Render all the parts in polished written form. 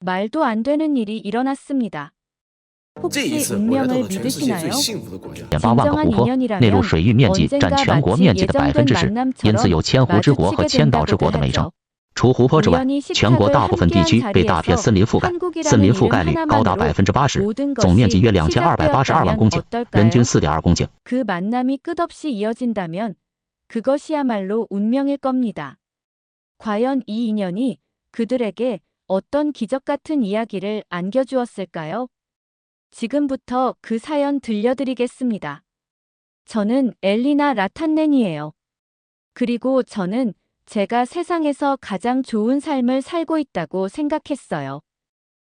말도 안 되는 일이 일어났습니다. 这一 혹시 次我来到 운명을 了全世界 믿으시나요? 最幸福的国家。 8万个湖泊，内陆水域面积占全国面积的10%，因此有千湖之国和千岛之国的美称。除湖泊之外，全国大部分地区被大片森林覆盖，森林覆盖率高达80%，总面积约2282万公顷，人均4.2公顷。 그 만남이 끝없이 이어진다면 그것이야말로 운명일 겁니다. 과연 이 인연이 그들에게 어떤 기적 같은 이야기를 안겨주었을까요? 지금부터 그 사연 들려드리겠습니다. 저는 엘리나 라탄넨이에요. 그리고 저는 제가 세상에서 가장 좋은 삶을 살고 있다고 생각했어요.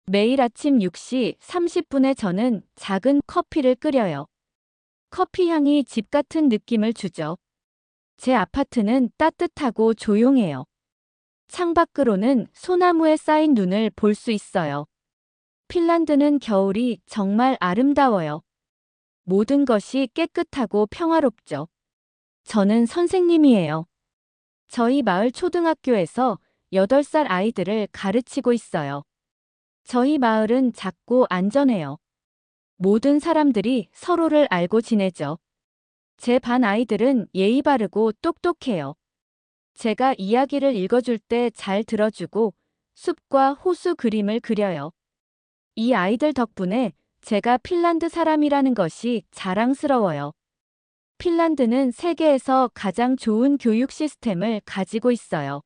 매일 아침 6시 30분에 저는 작은 커피를 끓여요. 커피 향이 집 같은 느낌을 주죠. 제 아파트는 따뜻하고 조용해요. 창밖으로는 소나무에 쌓인 눈을 볼 수 있어요. 핀란드는 겨울이 정말 아름다워요. 모든 것이 깨끗하고 평화롭죠. 저는 선생님이에요. 저희 마을 초등학교에서 8살 아이들을 가르치고 있어요. 저희 마을은 작고 안전해요. 모든 사람들이 서로를 알고 지내죠. 제 반 아이들은 예의 바르고 똑똑해요. 제가 이야기를 읽어줄 때 잘 들어주고 숲과 호수 그림을 그려요. 이 아이들 덕분에 제가 핀란드 사람이라는 것이 자랑스러워요. 핀란드는 세계에서 가장 좋은 교육 시스템을 가지고 있어요.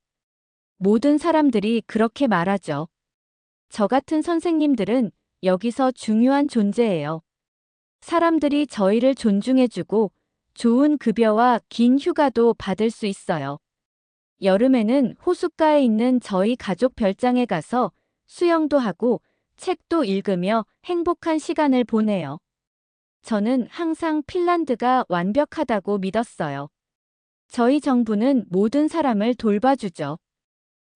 모든 사람들이 그렇게 말하죠. 저 같은 선생님들은 여기서 중요한 존재예요. 사람들이 저희를 존중해주고 좋은 급여와 긴 휴가도 받을 수 있어요. 여름에는 호숫가에 있는 저희 가족 별장에 가서 수영도 하고 책도 읽으며 행복한 시간을 보내요. 저는 항상 핀란드가 완벽하다고 믿었어요. 저희 정부는 모든 사람을 돌봐주죠.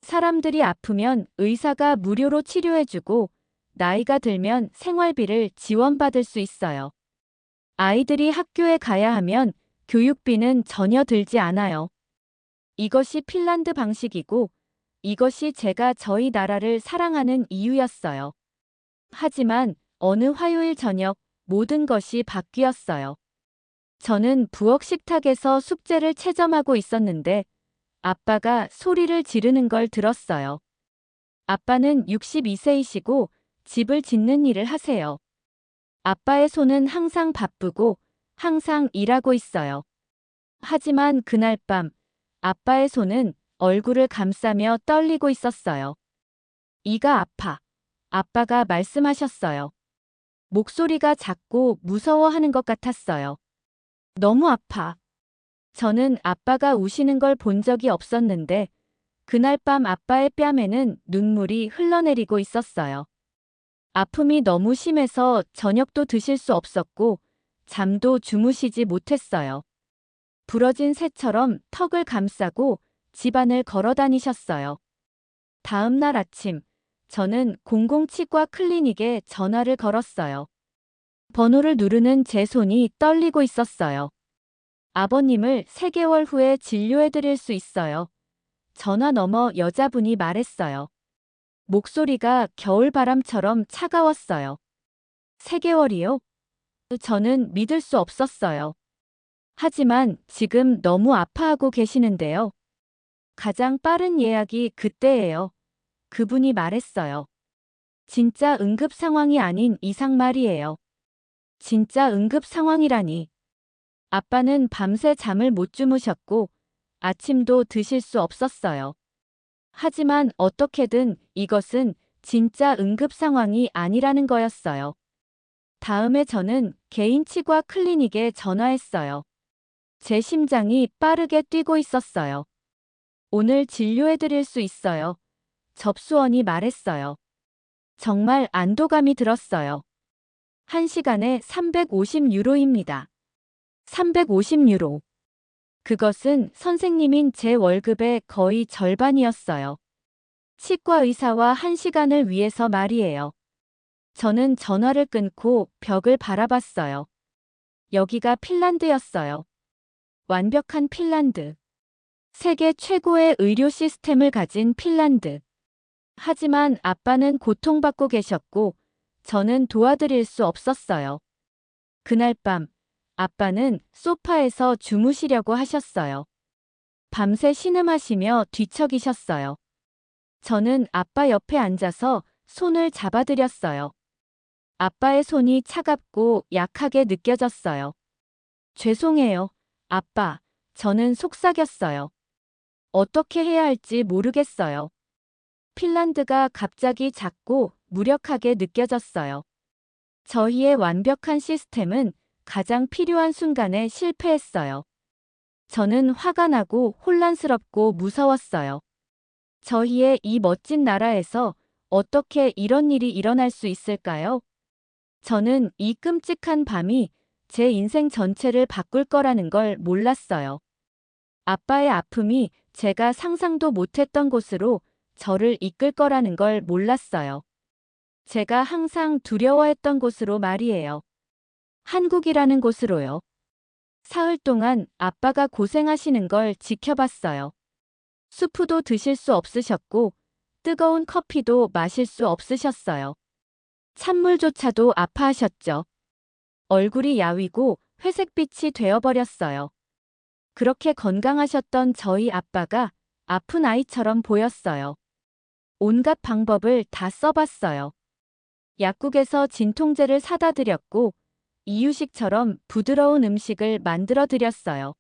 사람들이 아프면 의사가 무료로 치료해주고 나이가 들면 생활비를 지원받을 수 있어요. 아이들이 학교에 가야 하면 교육비는 전혀 들지 않아요. 이것이 핀란드 방식이고 이것이 제가 저희 나라를 사랑하는 이유였어요. 하지만 어느 화요일 저녁 모든 것이 바뀌었어요. 저는 부엌 식탁에서 숙제를 채점하고 있었는데 아빠가 소리를 지르는 걸 들었어요. 아빠는 62세이시고 집을 짓는 일을 하세요. 아빠의 손은 항상 바쁘고 항상 일하고 있어요. 하지만 그날 밤 아빠의 손은 얼굴을 감싸며 떨리고 있었어요. 이가 아파. 아빠가 말씀하셨어요. 목소리가 작고 무서워하는 것 같았어요. 너무 아파. 저는 아빠가 우시는 걸 본 적이 없었는데 그날 밤 아빠의 뺨에는 눈물이 흘러내리고 있었어요. 아픔이 너무 심해서 저녁도 드실 수 없었고 잠도 주무시지 못했어요. 부러진 새처럼 턱을 감싸고 집안을 걸어 다니셨어요. 다음 날 아침 저는 공공치과 클리닉에 전화를 걸었어요. 번호를 누르는 제 손이 떨리고 있었어요. 아버님을 3개월 후에 진료해 드릴 수 있어요. 전화 너머 여자분이 말했어요. 목소리가 겨울바람처럼 차가웠어요. 3개월이요? 저는 믿을 수 없었어요. 하지만 지금 너무 아파하고 계시는데요. 가장 빠른 예약이 그때예요. 그분이 말했어요. 진짜 응급 상황이 아닌 이상 말이에요. 진짜 응급 상황이라니. 아빠는 밤새 잠을 못 주무셨고 아침도 드실 수 없었어요. 하지만 어떻게든 이것은 진짜 응급 상황이 아니라는 거였어요. 다음에 저는 개인 치과 클리닉에 전화했어요. 제 심장이 빠르게 뛰고 있었어요. 오늘 진료해 드릴 수 있어요. 접수원이 말했어요. 정말 안도감이 들었어요. 1시간에 350유로입니다. 350유로. 그것은 선생님인 제 월급의 거의 절반이었어요. 치과 의사와 1시간을 위해서 말이에요. 저는 전화를 끊고 벽을 바라봤어요. 여기가 핀란드였어요. 완벽한 핀란드. 세계 최고의 의료 시스템을 가진 핀란드. 하지만 아빠는 고통받고 계셨고 저는 도와드릴 수 없었어요. 그날 밤 아빠는 소파에서 주무시려고 하셨어요. 밤새 신음하시며 뒤척이셨어요. 저는 아빠 옆에 앉아서 손을 잡아드렸어요. 아빠의 손이 차갑고 약하게 느껴졌어요. 죄송해요, 아빠. 저는 속삭였어요. 어떻게 해야 할지 모르겠어요. 핀란드가 갑자기 작고 무력하게 느껴졌어요. 저희의 완벽한 시스템은 가장 필요한 순간에 실패했어요. 저는 화가 나고 혼란스럽고 무서웠어요. 저희의 이 멋진 나라에서 어떻게 이런 일이 일어날 수 있을까요? 저는 이 끔찍한 밤이 제 인생 전체를 바꿀 거라는 걸 몰랐어요. 아빠의 아픔이 제가 상상도 못했던 곳으로 저를 이끌 거라는 걸 몰랐어요. 제가 항상 두려워했던 곳으로 말이에요. 한국이라는 곳으로요. 사흘 동안 아빠가 고생하시는 걸 지켜봤어요. 수프도 드실 수 없으셨고 뜨거운 커피도 마실 수 없으셨어요. 찬물조차도 아파하셨죠. 얼굴이 야위고 회색빛이 되어버렸어요. 그렇게 건강하셨던 저희 아빠가 아픈 아이처럼 보였어요. 온갖 방법을 다 써봤어요. 약국에서 진통제를 사다 드렸고 이유식처럼 부드러운 음식을 만들어 드렸어요.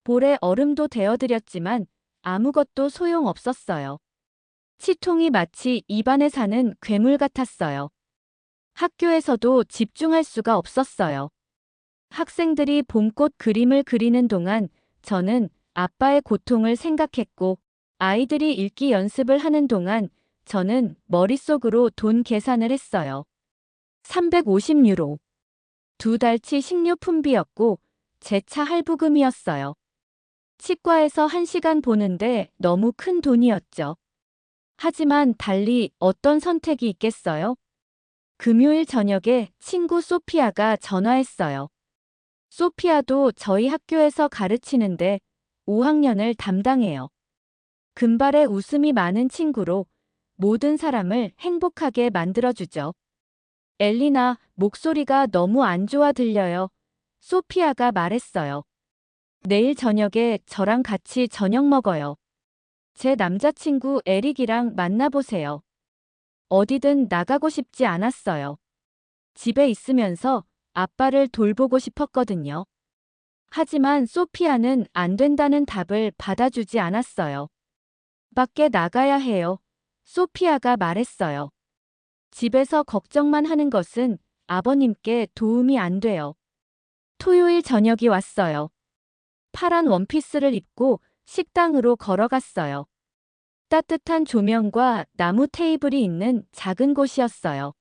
볼에 얼음도 데워 드렸지만 아무것도 소용없었어요. 치통이 마치 입안에 사는 괴물 같았어요. 학교에서도 집중할 수가 없었어요. 학생들이 봄꽃 그림을 그리는 동안 저는 아빠의 고통을 생각했고 아이들이 읽기 연습을 하는 동안 저는 머릿속으로 돈 계산을 했어요. 350유로. 2달치 식료품비였고 제 차 할부금이었어요. 치과에서 1시간 보는데 너무 큰 돈이었죠. 하지만 달리 어떤 선택이 있겠어요? 금요일 저녁에 친구 소피아가 전화했어요. 소피아도 저희 학교에서 가르치는데 5학년을 담당해요. 금발에 웃음이 많은 친구로 모든 사람을 행복하게 만들어주죠. 엘리나, 목소리가 너무 안 좋아 들려요. 소피아가 말했어요. 내일 저녁에 저랑 같이 저녁 먹어요. 제 남자친구 에릭이랑 만나보세요. 어디든 나가고 싶지 않았어요. 집에 있으면서 아빠를 돌보고 싶었거든요. 하지만 소피아는 안 된다는 답을 받아주지 않았어요. 밖에 나가야 해요. 소피아가 말했어요. 집에서 걱정만 하는 것은 아버님께 도움이 안 돼요. 토요일 저녁이 왔어요. 파란 원피스를 입고 식당으로 걸어갔어요. 따뜻한 조명과 나무 테이블이 있는 작은 곳이었어요.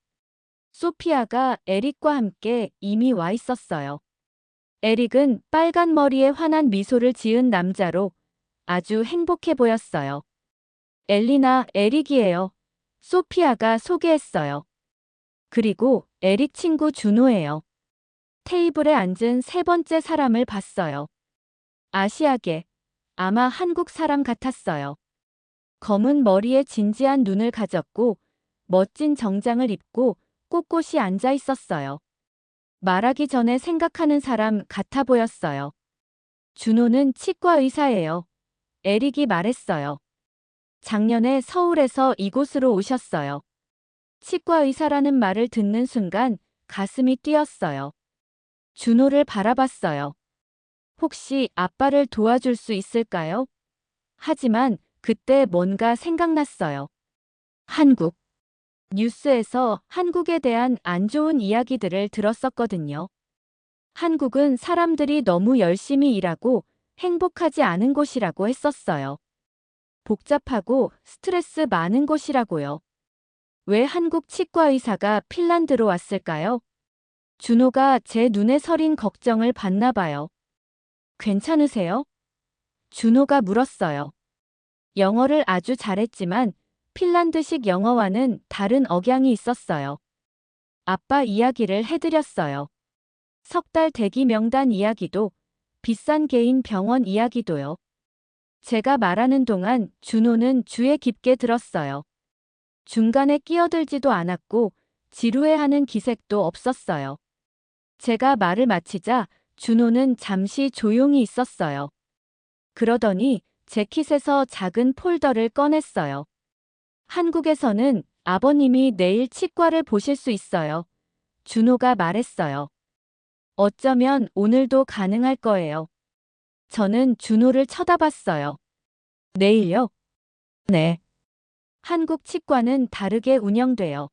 소피아가 에릭과 함께 이미 와 있었어요. 에릭은 빨간 머리에 환한 미소를 지은 남자로 아주 행복해 보였어요. 엘리나, 에릭이에요. 소피아가 소개했어요. 그리고 에릭 친구 준호예요. 테이블에 앉은 세 번째 사람을 봤어요. 아시아계, 아마 한국 사람 같았어요. 검은 머리에 진지한 눈을 가졌고 멋진 정장을 입고 꼿꼿이 앉아 있었어요. 말하기 전에 생각하는 사람 같아 보였어요. 준호는 치과 의사예요. 에릭이 말했어요. 작년에 서울에서 이곳으로 오셨어요. 치과 의사라는 말을 듣는 순간 가슴이 뛰었어요. 준호를 바라봤어요. 혹시 아빠를 도와줄 수 있을까요? 하지만 그때 뭔가 생각났어요. 한국. 뉴스에서 한국에 대한 안 좋은 이야기들을 들었었거든요. 한국은 사람들이 너무 열심히 일하고 행복하지 않은 곳이라고 했었어요. 복잡하고 스트레스 많은 곳이라고요. 왜 한국 치과 의사가 핀란드로 왔을까요? 준호가 제 눈에 서린 걱정을 받나 봐요. 괜찮으세요? 준호가 물었어요. 영어를 아주 잘했지만 핀란드식 영어와는 다른 억양이 있었어요. 아빠 이야기를 해드렸어요. 석 달 대기 명단 이야기도 비싼 개인 병원 이야기도요. 제가 말하는 동안 준호는 주에 깊게 들었어요. 중간에 끼어들지도 않았고 지루해하는 기색도 없었어요. 제가 말을 마치자 준호는 잠시 조용히 있었어요. 그러더니 재킷에서 작은 폴더를 꺼냈어요. 한국에서는 아버님이 내일 치과를 보실 수 있어요. 준호가 말했어요. 어쩌면 오늘도 가능할 거예요. 저는 준호를 쳐다봤어요. 내일요? 네. 한국 치과는 다르게 운영돼요.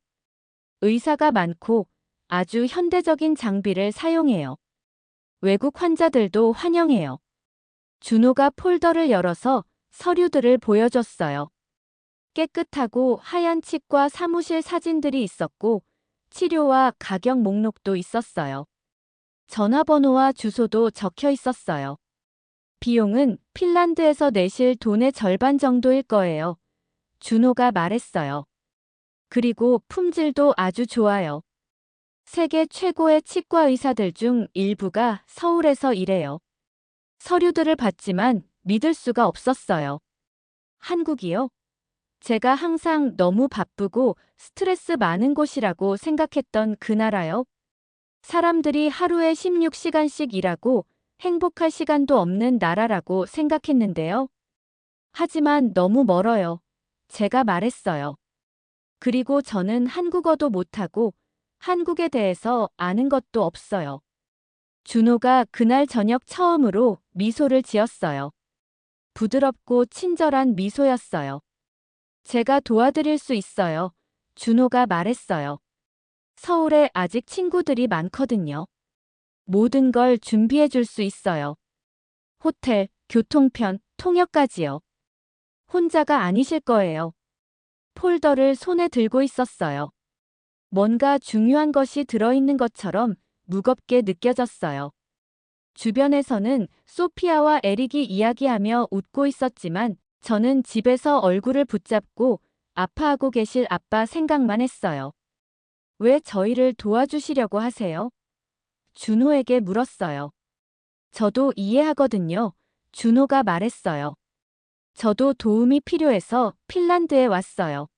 의사가 많고 아주 현대적인 장비를 사용해요. 외국 환자들도 환영해요. 준호가 폴더를 열어서 서류들을 보여줬어요. 깨끗하고 하얀 치과 사무실 사진들이 있었고 치료와 가격 목록도 있었어요. 전화번호와 주소도 적혀 있었어요. 비용은 핀란드에서 내실 돈의 절반 정도일 거예요. 준호가 말했어요. 그리고 품질도 아주 좋아요. 세계 최고의 치과 의사들 중 일부가 서울에서 일해요. 서류들을 봤지만 믿을 수가 없었어요. 한국이요? 제가 항상 너무 바쁘고 스트레스 많은 곳이라고 생각했던 그 나라요. 사람들이 하루에 16시간씩 일하고 행복할 시간도 없는 나라라고 생각했는데요. 하지만 너무 멀어요. 제가 말했어요. 그리고 저는 한국어도 못하고 한국에 대해서 아는 것도 없어요. 준호가 그날 저녁 처음으로 미소를 지었어요. 부드럽고 친절한 미소였어요. 제가 도와드릴 수 있어요. 준호가 말했어요. 서울에 아직 친구들이 많거든요. 모든 걸 준비해 줄 수 있어요. 호텔, 교통편, 통역까지요. 혼자가 아니실 거예요. 폴더를 손에 들고 있었어요. 뭔가 중요한 것이 들어있는 것처럼 무겁게 느껴졌어요. 주변에서는 소피아와 에릭이 이야기하며 웃고 있었지만 저는 집에서 얼굴을 붙잡고 아파하고 계실 아빠 생각만 했어요. 왜 저희를 도와주시려고 하세요? 준호에게 물었어요. 저도 이해하거든요. 준호가 말했어요. 저도 도움이 필요해서 핀란드에 왔어요.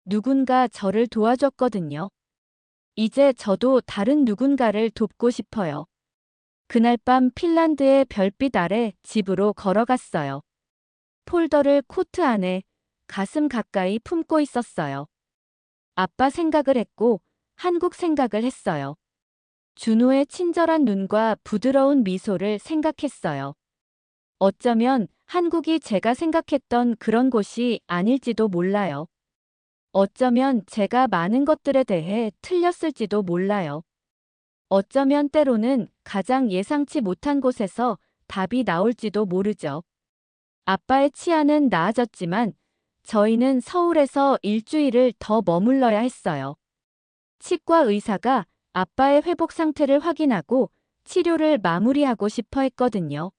누군가 저를 도와줬거든요. 이제 저도 다른 누군가를 돕고 싶어요. 그날 밤 핀란드의 별빛 아래 집으로 걸어갔어요. 폴더를 코트 안에 가슴 가까이 품고 있었어요. 아빠 생각을 했고 한국 생각을 했어요. 준호의 친절한 눈과 부드러운 미소를 생각했어요. 어쩌면 한국이 제가 생각했던 그런 곳이 아닐지도 몰라요. 어쩌면 제가 많은 것들에 대해 틀렸을지도 몰라요. 어쩌면 때로는 가장 예상치 못한 곳에서 답이 나올지도 모르죠. 아빠의 치아는 나아졌지만 저희는 서울에서 일주일을 더 머물러야 했어요. 치과 의사가 아빠의 회복 상태를 확인하고 치료를 마무리하고 싶어 했거든요.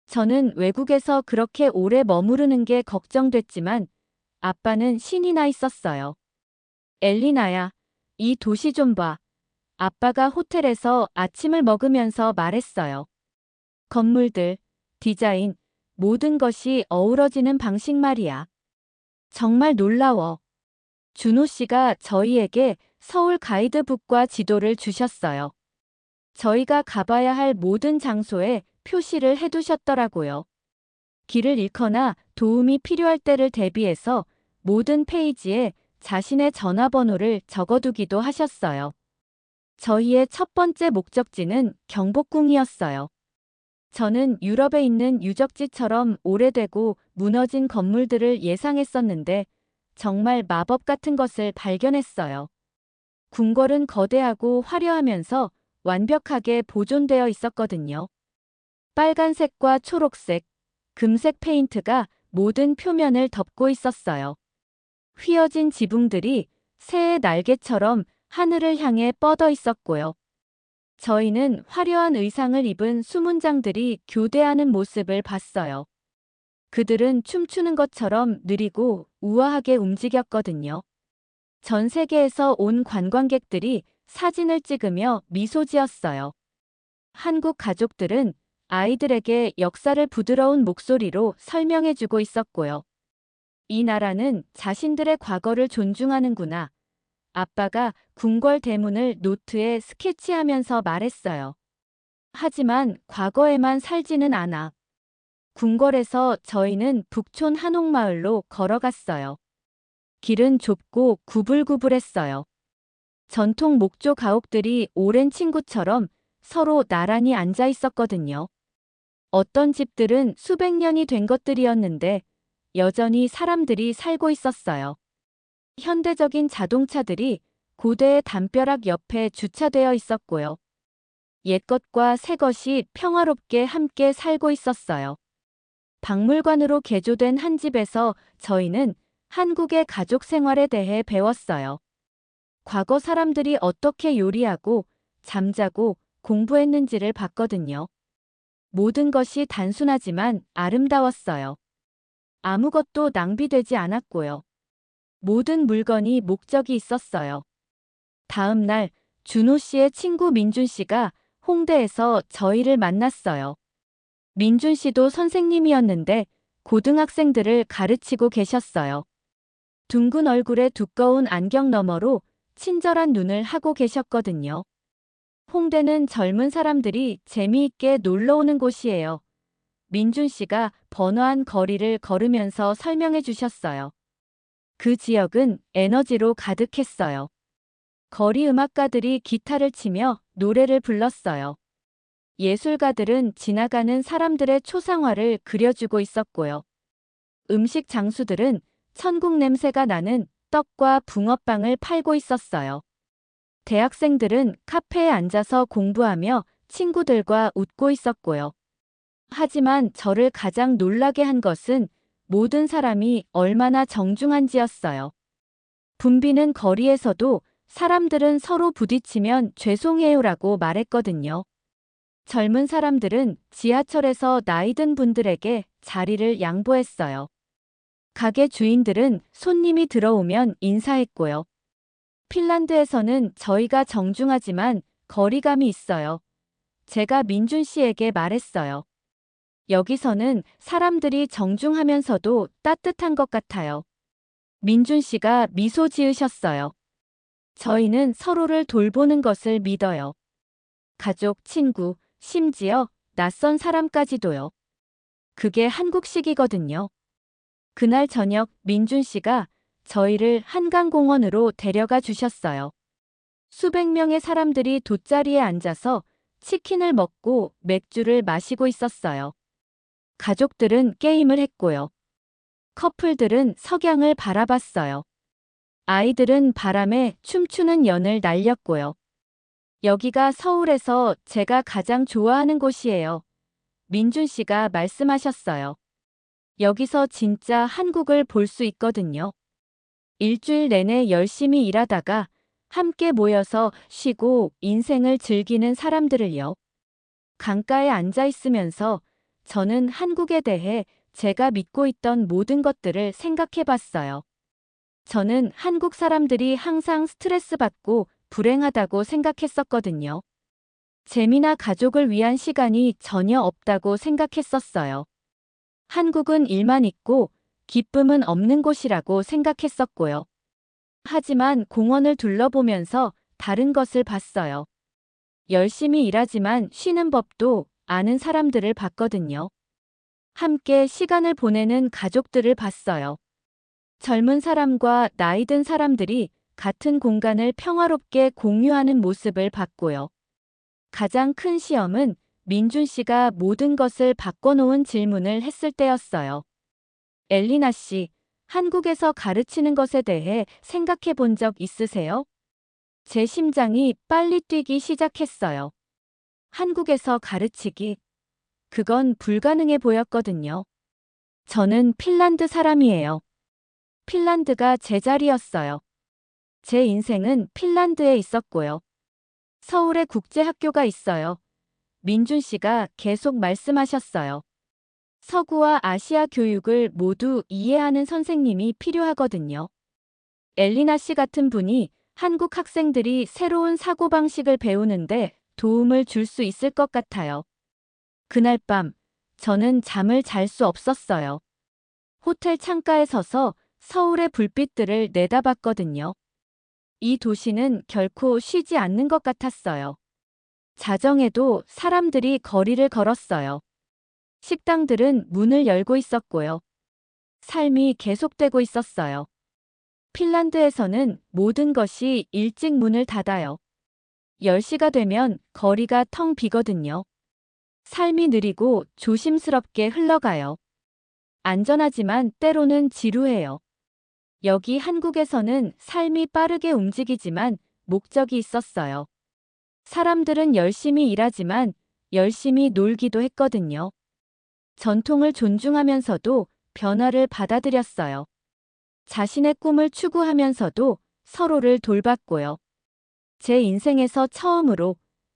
저는 외국에서 그렇게 오래 머무르는 게 걱정됐지만 아빠는 신이 나 있었어요. 엘리나야, 이 도시 좀 봐. 아빠가 호텔에서 아침을 먹으면서 말했어요. 건물들, 디자인, 모든 것이 어우러지는 방식 말이야. 정말 놀라워. 준호 씨가 저희에게 서울 가이드북과 지도를 주셨어요. 저희가 가봐야 할 모든 장소에 표시를 해두셨더라고요. 길을 잃거나 도움이 필요할 때를 대비해서 모든 페이지에 자신의 전화번호를 적어두기도 하셨어요. 저희의 첫 번째 목적지는 경복궁이었어요. 저는 유럽에 있는 유적지처럼 오래되고 무너진 건물들을 예상했었는데 정말 마법 같은 것을 발견했어요. 궁궐은 거대하고 화려하면서 완벽하게 보존되어 있었거든요. 빨간색과 초록색, 금색 페인트가 모든 표면을 덮고 있었어요. 휘어진 지붕들이 새의 날개처럼 하늘을 향해 뻗어 있었고요. 저희는 화려한 의상을 입은 수문장들이 교대하는 모습을 봤어요. 그들은 춤추는 것처럼 느리고 우아하게 움직였거든요. 전 세계에서 온 관광객들이 사진을 찍으며 미소 지었어요. 한국 가족들은 아이들에게 역사를 부드러운 목소리로 설명해주고 있었고요. 이 나라는 자신들의 과거를 존중하는구나. 아빠가 궁궐 대문을 노트에 스케치하면서 말했어요. 하지만 과거에만 살지는 않아. 궁궐에서 저희는 북촌 한옥마을로 걸어갔어요. 길은 좁고 구불구불했어요. 전통 목조 가옥들이 오랜 친구처럼 서로 나란히 앉아 있었거든요. 어떤 집들은 수백 년이 된 것들이었는데 여전히 사람들이 살고 있었어요. 현대적인 자동차들이 고대의 담벼락 옆에 주차되어 있었고요. 옛것과 새것이 평화롭게 함께 살고 있었어요. 박물관으로 개조된 한 집에서 저희는 한국의 가족 생활에 대해 배웠어요. 과거 사람들이 어떻게 요리하고 잠자고 공부했는지를 봤거든요. 모든 것이 단순하지만 아름다웠어요. 아무것도 낭비되지 않았고요. 모든 물건이 목적이 있었어요. 다음 날 준호 씨의 친구 민준 씨가 홍대에서 저희를 만났어요. 민준 씨도 선생님이었는데 고등학생들을 가르치고 계셨어요. 둥근 얼굴에 두꺼운 안경 너머로 친절한 눈을 하고 계셨거든요. 홍대는 젊은 사람들이 재미있게 놀러 오는 곳이에요. 민준 씨가 번화한 거리를 걸으면서 설명해 주셨어요. 그 지역은 에너지로 가득했어요. 거리 음악가들이 기타를 치며 노래를 불렀어요. 예술가들은 지나가는 사람들의 초상화를 그려주고 있었고요. 음식 장수들은 천국 냄새가 나는 떡과 붕어빵을 팔고 있었어요. 대학생들은 카페에 앉아서 공부하며 친구들과 웃고 있었고요. 하지만 저를 가장 놀라게 한 것은 모든 사람이 얼마나 정중한지였어요. 붐비는 거리에서도 사람들은 서로 부딪히면 죄송해요라고 말했거든요. 젊은 사람들은 지하철에서 나이 든 분들에게 자리를 양보했어요. 가게 주인들은 손님이 들어오면 인사했고요. 핀란드에서는 저희가 정중하지만 거리감이 있어요. 제가 민준 씨에게 말했어요. 여기서는 사람들이 정중하면서도 따뜻한 것 같아요. 민준 씨가 미소 지으셨어요. 저희는 서로를 돌보는 것을 믿어요. 가족, 친구, 심지어 낯선 사람까지도요. 그게 한국식이거든요. 그날 저녁 민준 씨가 저희를 한강공원으로 데려가 주셨어요. 수백 명의 사람들이 돗자리에 앉아서 치킨을 먹고 맥주를 마시고 있었어요. 가족들은 게임을 했고요. 커플들은 석양을 바라봤어요. 아이들은 바람에 춤추는 연을 날렸고요. 여기가 서울에서 제가 가장 좋아하는 곳이에요. 민준 씨가 말씀하셨어요. 여기서 진짜 한국을 볼 수 있거든요. 일주일 내내 열심히 일하다가 함께 모여서 쉬고 인생을 즐기는 사람들을요. 강가에 앉아 있으면서 저는 한국에 대해 제가 믿고 있던 모든 것들을 생각해 봤어요. 저는 한국 사람들이 항상 스트레스 받고 불행하다고 생각했었거든요. 재미나 가족을 위한 시간이 전혀 없다고 생각했었어요. 한국은 일만 있고 기쁨은 없는 곳이라고 생각했었고요. 하지만 공원을 둘러보면서 다른 것을 봤어요. 열심히 일하지만 쉬는 법도 아는 사람들을 봤거든요. 함께 시간을 보내는 가족들을 봤어요. 젊은 사람과 나이 든 사람들이 같은 공간을 평화롭게 공유하는 모습을 봤고요. 가장 큰 시험은 민준 씨가 모든 것을 바꿔놓은 질문을 했을 때였어요. 엘리나 씨, 한국에서 가르치는 것에 대해 생각해 본 적 있으세요? 제 심장이 빨리 뛰기 시작했어요. 한국에서 가르치기. 그건 불가능해 보였거든요. 저는 핀란드 사람이에요. 핀란드가 제 자리였어요. 제 인생은 핀란드에 있었고요. 서울에 국제학교가 있어요. 민준 씨가 계속 말씀하셨어요. 서구와 아시아 교육을 모두 이해하는 선생님이 필요하거든요. 엘리나 씨 같은 분이 한국 학생들이 새로운 사고방식을 배우는데 도움을 줄 수 있을 것 같아요. 그날 밤, 저는 잠을 잘 수 없었어요. 호텔 창가에 서서 서울의 불빛들을 내다봤거든요. 이 도시는 결코 쉬지 않는 것 같았어요. 자정에도 사람들이 거리를 걸었어요. 식당들은 문을 열고 있었고요. 삶이 계속되고 있었어요. 핀란드에서는 모든 것이 일찍 문을 닫아요. 10시가 되면 거리가 텅 비거든요. 삶이 느리고 조심스럽게 흘러가요. 안전하지만 때로는 지루해요. 여기 한국에서는 삶이 빠르게 움직이지만 목적이 있었어요. 사람들은 열심히 일하지만 열심히 놀기도 했거든요. 전통을 존중하면서도 변화를 받아들였어요. 자신의 꿈을 추구하면서도 서로를 돌봤고요. 제 인생에서 처음으로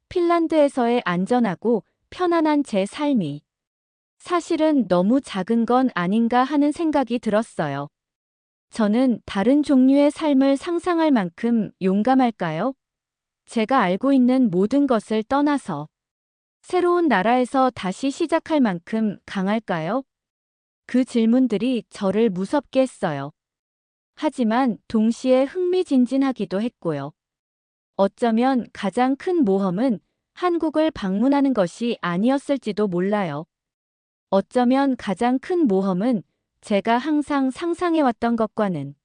핀란드에서의 안전하고 편안한 제 삶이 사실은 너무 작은 건 아닌가 하는 생각이 들었어요. 저는 다른 종류의 삶을 상상할 만큼 용감할까요? 제가 알고 있는 모든 것을 떠나서 새로운 나라에서 다시 시작할 만큼 강할까요? 그 질문들이 저를 무섭게 했어요. 하지만 동시에 흥미진진하기도 했고요. 어쩌면 가장 큰 모험은 한국을 방문하는 것이 아니었을지도 몰라요. 어쩌면 가장 큰 모험은 제가 항상 상상해왔던 것과는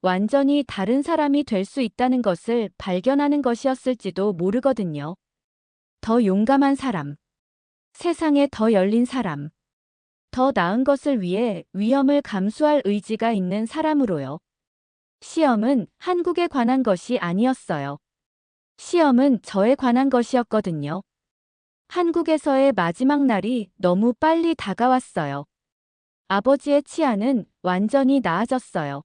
완전히 다른 사람이 될 수 있다는 것을 발견하는 것이었을지도 모르거든요. 더 용감한 사람, 세상에 더 열린 사람, 더 나은 것을 위해 위험을 감수할 의지가 있는 사람으로요. 시험은 한국에 관한 것이 아니었어요. 시험은 저에 관한 것이었거든요. 한국에서의 마지막 날이 너무 빨리 다가왔어요. 아버지의 치아는 완전히 나아졌어요.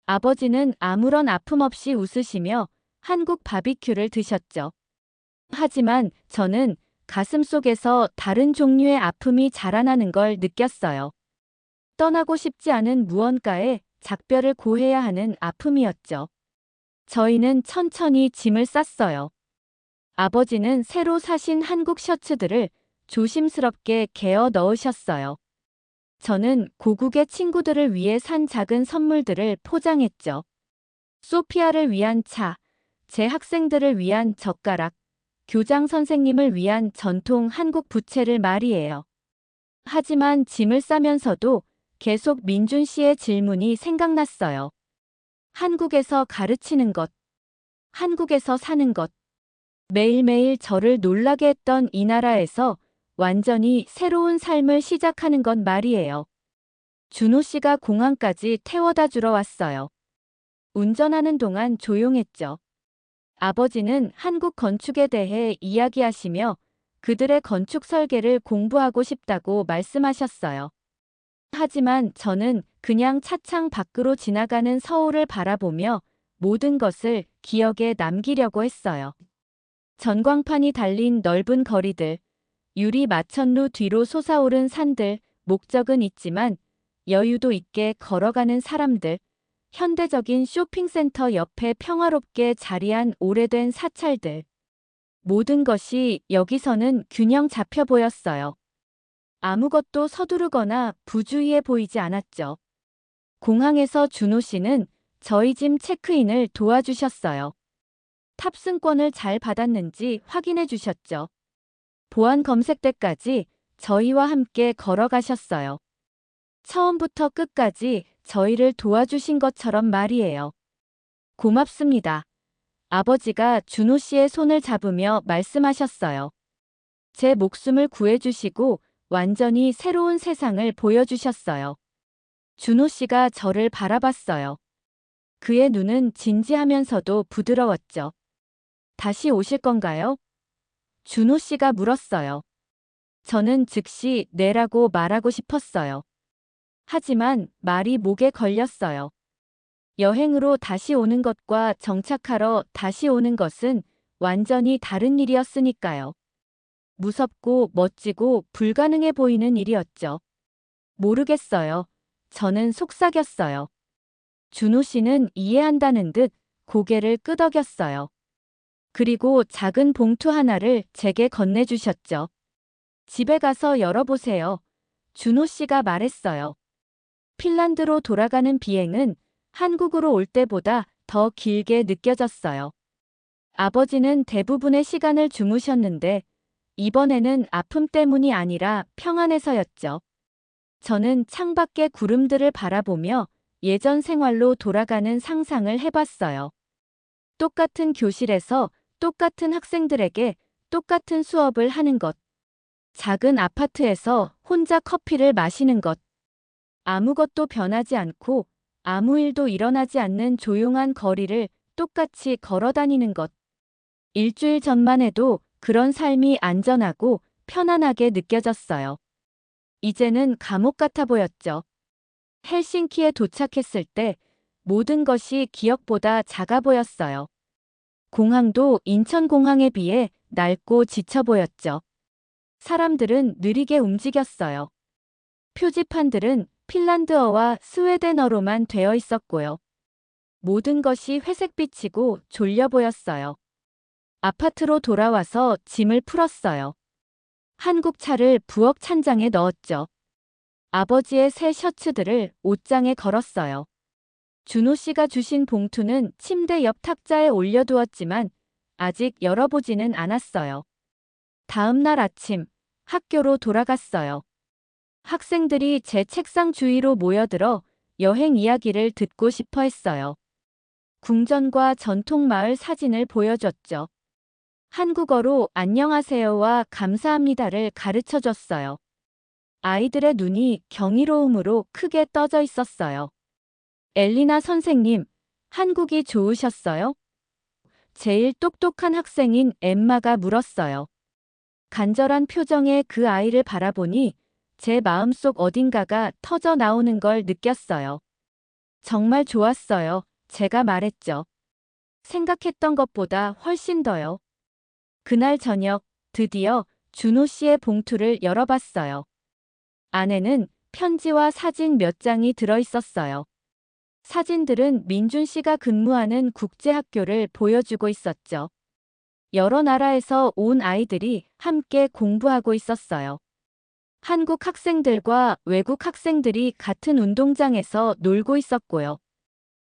아버지는 아무런 아픔 없이 웃으시며 한국 바비큐를 드셨죠. 하지만 저는 가슴속에서 다른 종류의 아픔이 자라나는 걸 느꼈어요. 떠나고 싶지 않은 무언가에 작별을 고해야 하는 아픔이었죠. 저희는 천천히 짐을 쌌어요. 아버지는 새로 사신 한국 셔츠들을 조심스럽게 개어 넣으셨어요. 저는 고국의 친구들을 위해 산 작은 선물들을 포장했죠. 소피아를 위한 차, 제 학생들을 위한 젓가락, 교장 선생님을 위한 전통 한국 부채를 말이에요. 하지만 짐을 싸면서도 계속 민준 씨의 질문이 생각났어요. 한국에서 가르치는 것, 한국에서 사는 것, 매일매일 저를 놀라게 했던 이 나라에서 완전히 새로운 삶을 시작하는 건 말이에요. 준호 씨가 공항까지 태워다 주러 왔어요. 운전하는 동안 조용했죠. 아버지는 한국 건축에 대해 이야기하시며 그들의 건축 설계를 공부하고 싶다고 말씀하셨어요. 하지만 저는 그냥 차창 밖으로 지나가는 서울을 바라보며 모든 것을 기억에 남기려고 했어요. 전광판이 달린 넓은 거리들, 유리 마천루 뒤로 솟아오른 산들, 목적은 있지만 여유도 있게 걸어가는 사람들, 현대적인 쇼핑센터 옆에 평화롭게 자리한 오래된 사찰들. 모든 것이 여기서는 균형 잡혀 보였어요. 아무것도 서두르거나 부주의해 보이지 않았죠. 공항에서 준호 씨는 저희 짐 체크인을 도와주셨어요. 탑승권을 잘 받았는지 확인해 주셨죠. 보안 검색 때까지 저희와 함께 걸어가셨어요. 처음부터 끝까지 저희를 도와주신 것처럼 말이에요. 고맙습니다. 아버지가 준호 씨의 손을 잡으며 말씀하셨어요. 제 목숨을 구해주시고 완전히 새로운 세상을 보여주셨어요. 준호 씨가 저를 바라봤어요. 그의 눈은 진지하면서도 부드러웠죠. 다시 오실 건가요? 준호 씨가 물었어요. 저는 즉시 네라고 말하고 싶었어요. 하지만 말이 목에 걸렸어요. 여행으로 다시 오는 것과 정착하러 다시 오는 것은 완전히 다른 일이었으니까요. 무섭고 멋지고 불가능해 보이는 일이었죠. 모르겠어요. 저는 속삭였어요. 준호 씨는 이해한다는 듯 고개를 끄덕였어요. 그리고 작은 봉투 하나를 제게 건네주셨죠. 집에 가서 열어보세요. 준호 씨가 말했어요. 핀란드로 돌아가는 비행은 한국으로 올 때보다 더 길게 느껴졌어요. 아버지는 대부분의 시간을 주무셨는데 이번에는 아픔 때문이 아니라 평안해서였죠. 저는 창밖의 구름들을 바라보며 예전 생활로 돌아가는 상상을 해봤어요. 똑같은 교실에서 똑같은 학생들에게 똑같은 수업을 하는 것. 작은 아파트에서 혼자 커피를 마시는 것. 아무것도 변하지 않고 아무 일도 일어나지 않는 조용한 거리를 똑같이 걸어 다니는 것. 일주일 전만 해도 그런 삶이 안전하고 편안하게 느껴졌어요. 이제는 감옥 같아 보였죠. 헬싱키에 도착했을 때 모든 것이 기억보다 작아 보였어요. 공항도 인천공항에 비해 낡고 지쳐 보였죠. 사람들은 느리게 움직였어요. 표지판들은 핀란드어와 스웨덴어로만 되어 있었고요. 모든 것이 회색빛이고 졸려 보였어요. 아파트로 돌아와서 짐을 풀었어요. 한국 차를 부엌 찬장에 넣었죠. 아버지의 새 셔츠들을 옷장에 걸었어요. 준호 씨가 주신 봉투는 침대 옆 탁자에 올려두었지만 아직 열어보지는 않았어요. 다음 날 아침 학교로 돌아갔어요. 학생들이 제 책상 주위로 모여들어 여행 이야기를 듣고 싶어 했어요. 궁전과 전통마을 사진을 보여줬죠. 한국어로 안녕하세요와 감사합니다를 가르쳐 줬어요. 아이들의 눈이 경이로움으로 크게 떠져 있었어요. 엘리나 선생님, 한국이 좋으셨어요? 제일 똑똑한 학생인 엠마가 물었어요. 간절한 표정의 그 아이를 바라보니 제 마음속 어딘가가 터져 나오는 걸 느꼈어요. 정말 좋았어요. 제가 말했죠. 생각했던 것보다 훨씬 더요. 그날 저녁 드디어 준호 씨의 봉투를 열어봤어요. 안에는 편지와 사진 몇 장이 들어 있었어요. 사진들은 민준 씨가 근무하는 국제학교를 보여주고 있었죠. 여러 나라에서 온 아이들이 함께 공부하고 있었어요. 한국 학생들과 외국 학생들이 같은 운동장에서 놀고 있었고요.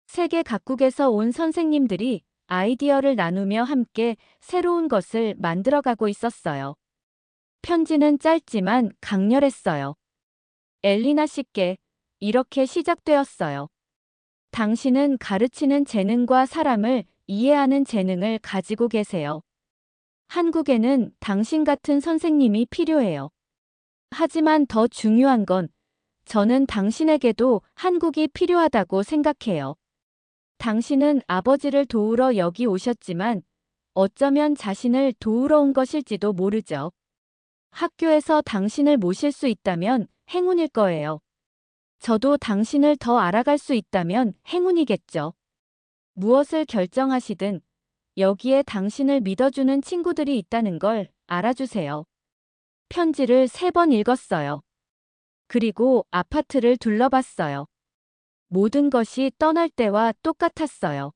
세계 각국에서 온 선생님들이 아이디어를 나누며 함께 새로운 것을 만들어가고 있었어요. 편지는 짧지만 강렬했어요. 엘리나 씨께 이렇게 시작되었어요. 당신은 가르치는 재능과 사람을 이해하는 재능을 가지고 계세요. 한국에는 당신 같은 선생님이 필요해요. 하지만 더 중요한 건 저는 당신에게도 한국이 필요하다고 생각해요. 당신은 아버지를 도우러 여기 오셨지만 어쩌면 자신을 도우러 온 것일지도 모르죠. 학교에서 당신을 모실 수 있다면 행운일 거예요. 저도 당신을 더 알아갈 수 있다면 행운이겠죠. 무엇을 결정하시든 여기에 당신을 믿어주는 친구들이 있다는 걸 알아주세요. 편지를 3번 읽었어요. 그리고 아파트를 둘러봤어요. 모든 것이 떠날 때와 똑같았어요.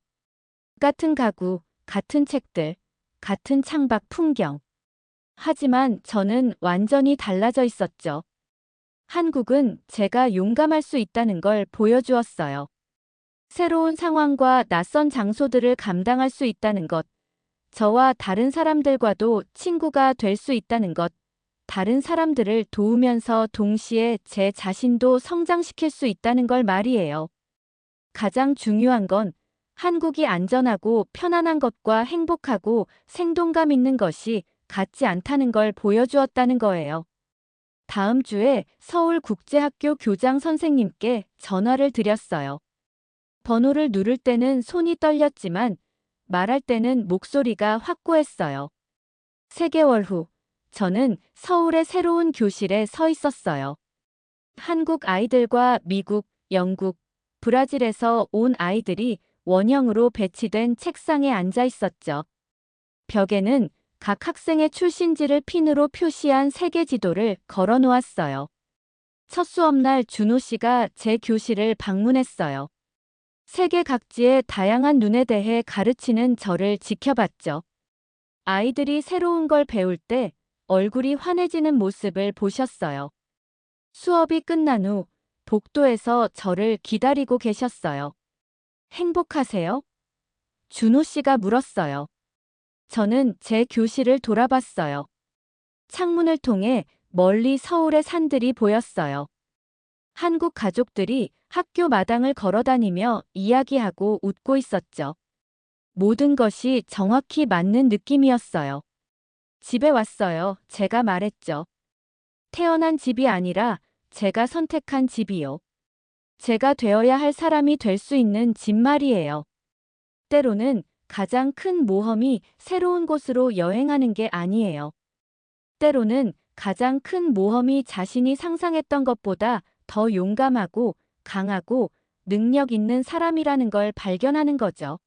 같은 가구, 같은 책들, 같은 창밖 풍경. 하지만 저는 완전히 달라져 있었죠. 한국은 제가 용감할 수 있다는 걸 보여주었어요. 새로운 상황과 낯선 장소들을 감당할 수 있다는 것, 저와 다른 사람들과도 친구가 될 수 있다는 것, 다른 사람들을 도우면서 동시에 제 자신도 성장시킬 수 있다는 걸 말이에요. 가장 중요한 건 한국이 안전하고 편안한 것과 행복하고 생동감 있는 것이 같지 않다는 걸 보여주었다는 거예요. 다음 주에 서울국제학교 교장 선생님께 전화를 드렸어요. 번호를 누를 때는 손이 떨렸지만 말할 때는 목소리가 확고했어요. 3개월 후, 저는 서울의 새로운 교실에 서 있었어요. 한국 아이들과 미국, 영국, 브라질에서 온 아이들이 원형으로 배치된 책상에 앉아 있었죠. 벽에는 각 학생의 출신지를 핀으로 표시한 세계 지도를 걸어 놓았어요. 첫 수업날 준호 씨가 제 교실을 방문했어요. 세계 각지의 다양한 눈에 대해 가르치는 저를 지켜봤죠. 아이들이 새로운 걸 배울 때 얼굴이 환해지는 모습을 보셨어요. 수업이 끝난 후 복도에서 저를 기다리고 계셨어요. 행복하세요? 준호 씨가 물었어요. 저는 제 교실을 돌아봤어요. 창문을 통해 멀리 서울의 산들이 보였어요. 한국 가족들이 학교 마당을 걸어다니며 이야기하고 웃고 있었죠. 모든 것이 정확히 맞는 느낌이었어요. 집에 왔어요. 제가 말했죠. 태어난 집이 아니라 제가 선택한 집이요. 제가 되어야 할 사람이 될 수 있는 집 말이에요. 때로는 가장 큰 모험이 새로운 곳으로 여행하는 게 아니에요. 때로는 가장 큰 모험이 자신이 상상했던 것보다 더 용감하고 강하고 능력 있는 사람이라는 걸 발견하는 거죠.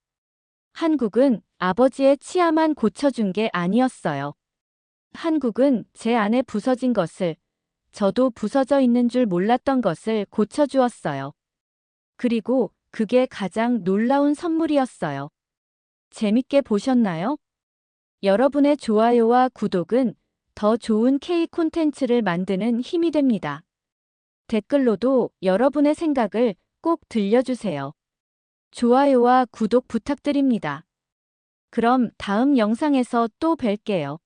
한국은 아버지의 치아만 고쳐준 게 아니었어요. 한국은 제 안에 부서진 것을, 저도 부서져 있는 줄 몰랐던 것을 고쳐주었어요. 그리고 그게 가장 놀라운 선물이었어요. 재밌게 보셨나요? 여러분의 좋아요와 구독은 더 좋은 K 콘텐츠를 만드는 힘이 됩니다. 댓글로도 여러분의 생각을 꼭 들려주세요. 좋아요와 구독 부탁드립니다. 그럼 다음 영상에서 또 뵐게요.